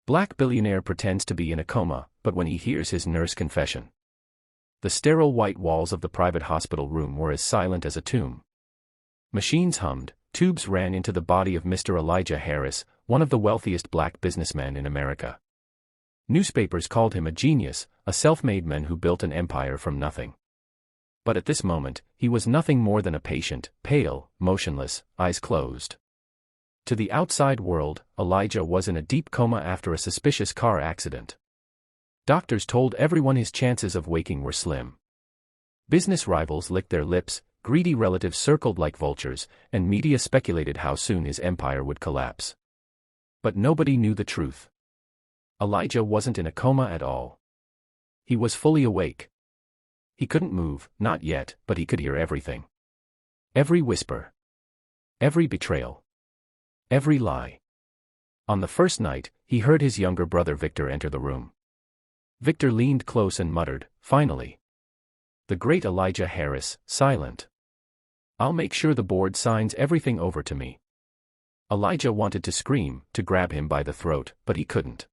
Black billionaire pretends to be in a coma, but when he hears his nurse confession. The sterile white walls of the private hospital room were as silent as a tomb. Machines hummed, tubes ran into the body of Mr. Elijah Harris, one of the wealthiest black businessmen in America. Newspapers called him a genius, a self-made man who built an empire from nothing. But at this moment, he was nothing more than a patient, pale, motionless, eyes closed. To the outside world, Elijah was in a deep coma after a suspicious car accident. Doctors told everyone his chances of waking were slim. Business rivals licked their lips, greedy relatives circled like vultures, and media speculated how soon his empire would collapse. But nobody knew the truth. Elijah wasn't in a coma at all. He was fully awake. He couldn't move, not yet, but he could hear everything. Every whisper. Every betrayal. Every lie. On the first night, he heard his younger brother Victor enter the room. Victor leaned close and muttered, "Finally." The great Elijah Harris, silent. "I'll make sure the board signs everything over to me." Elijah wanted to scream, to grab him by the throat, but he couldn't.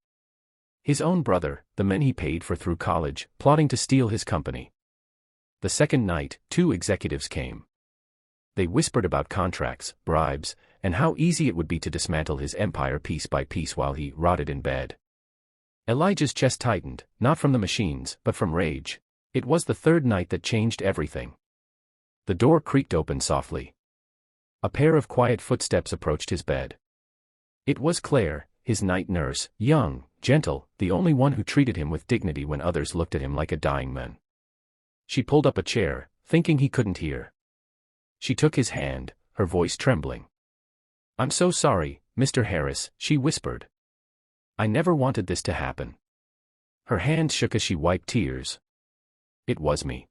His own brother, the men he paid for through college, plotting to steal his company. The second night, 2 executives came. They whispered about contracts, bribes, and how easy it would be to dismantle his empire piece by piece while he rotted in bed. Elijah's chest tightened, not from the machines, but from rage. It was the third night that changed everything. The door creaked open softly. A pair of quiet footsteps approached his bed. It was Claire, his night nurse, young, gentle, the only one who treated him with dignity when others looked at him like a dying man. She pulled up a chair, thinking he couldn't hear. She took his hand, her voice trembling. "I'm so sorry, Mr. Harris," she whispered. "I never wanted this to happen." Her hand shook as she wiped tears. "It was me.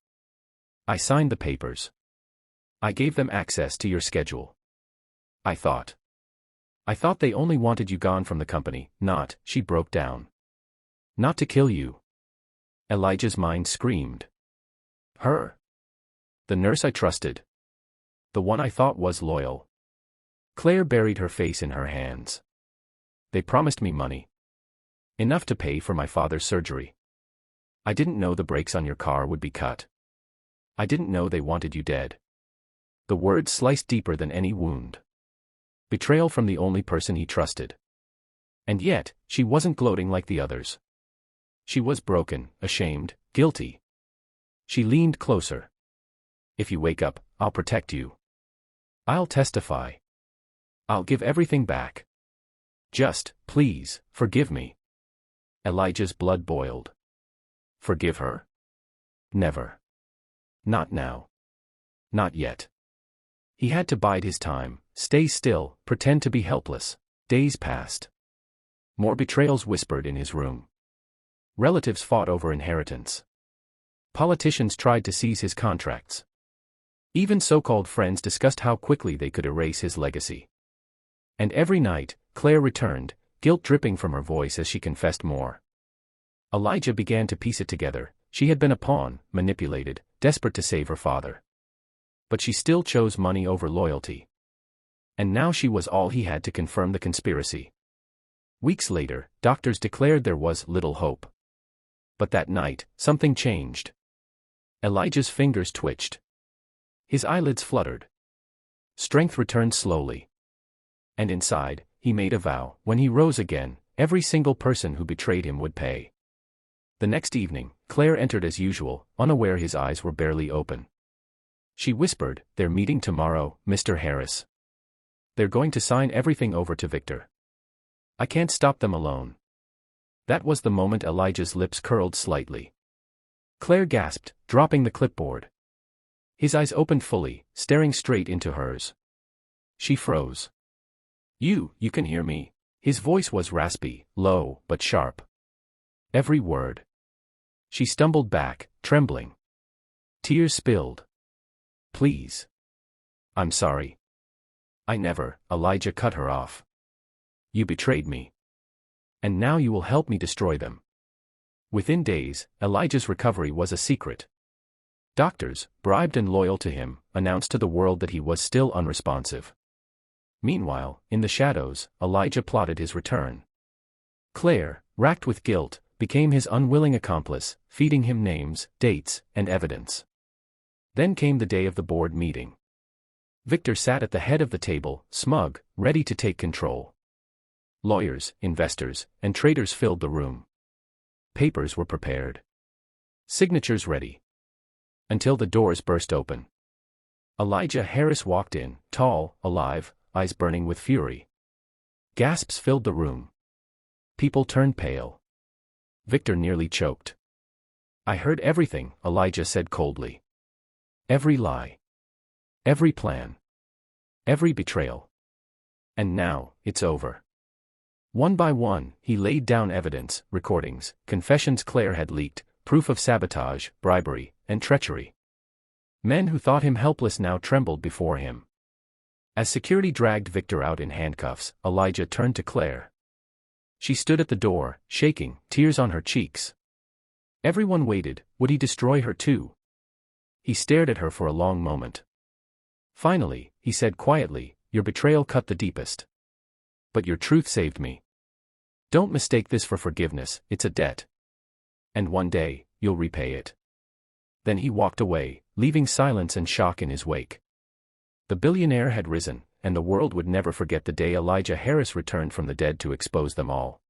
I signed the papers. I gave them access to your schedule. I thought they only wanted you gone from the company, not," she broke down. "Not to kill you." Elijah's mind screamed. Her. The nurse I trusted. The one I thought was loyal. Claire buried her face in her hands. "They promised me money. Enough to pay for my father's surgery. I didn't know the brakes on your car would be cut. I didn't know they wanted you dead." The words sliced deeper than any wound. Betrayal from the only person he trusted. And yet, she wasn't gloating like the others. She was broken, ashamed, guilty. She leaned closer. "If you wake up, I'll protect you. I'll testify. I'll give everything back. Just, please, forgive me." Elijah's blood boiled. Forgive her? Never. Not now. Not yet. He had to bide his time, stay still, pretend to be helpless. Days passed. More betrayals whispered in his room. Relatives fought over inheritance. Politicians tried to seize his contracts. Even so-called friends discussed how quickly they could erase his legacy. And every night, Claire returned, guilt dripping from her voice as she confessed more. Elijah began to piece it together. She had been a pawn, manipulated, desperate to save her father. But she still chose money over loyalty. And now she was all he had to confirm the conspiracy. Weeks later, doctors declared there was little hope. But that night, something changed. Elijah's fingers twitched. His eyelids fluttered. Strength returned slowly. And inside, he made a vow: when he rose again, every single person who betrayed him would pay. The next evening, Claire entered as usual, unaware his eyes were barely open. She whispered, "They're meeting tomorrow, Mr. Harris. They're going to sign everything over to Victor. I can't stop them alone." That was the moment Elijah's lips curled slightly. Claire gasped, dropping the clipboard. His eyes opened fully, staring straight into hers. She froze. You can hear me?" His voice was raspy, low, but sharp. Every word. She stumbled back, trembling. Tears spilled. "Please. I'm sorry. I never," Elijah cut her off. "You betrayed me. And now you will help me destroy them." Within days, Elijah's recovery was a secret. Doctors, bribed and loyal to him, announced to the world that he was still unresponsive. Meanwhile, in the shadows, Elijah plotted his return. Claire, racked with guilt, became his unwilling accomplice, feeding him names, dates, and evidence. Then came the day of the board meeting. Victor sat at the head of the table, smug, ready to take control. Lawyers, investors, and traders filled the room. Papers were prepared. Signatures ready. Until the doors burst open. Elijah Harris walked in, tall, alive, eyes burning with fury. Gasps filled the room. People turned pale. Victor nearly choked. "I heard everything," Elijah said coldly. "Every lie. Every plan. Every betrayal. And now, it's over." One by one, he laid down evidence, recordings, confessions Claire had leaked, proof of sabotage, bribery, and treachery. Men who thought him helpless now trembled before him. As security dragged Victor out in handcuffs, Elijah turned to Claire. She stood at the door, shaking, tears on her cheeks. Everyone waited. Would he destroy her too? He stared at her for a long moment. Finally, he said quietly, "Your betrayal cut the deepest. But your truth saved me. Don't mistake this for forgiveness, it's a debt. And one day, you'll repay it." Then he walked away, leaving silence and shock in his wake. The billionaire had risen, and the world would never forget the day Elijah Harris returned from the dead to expose them all.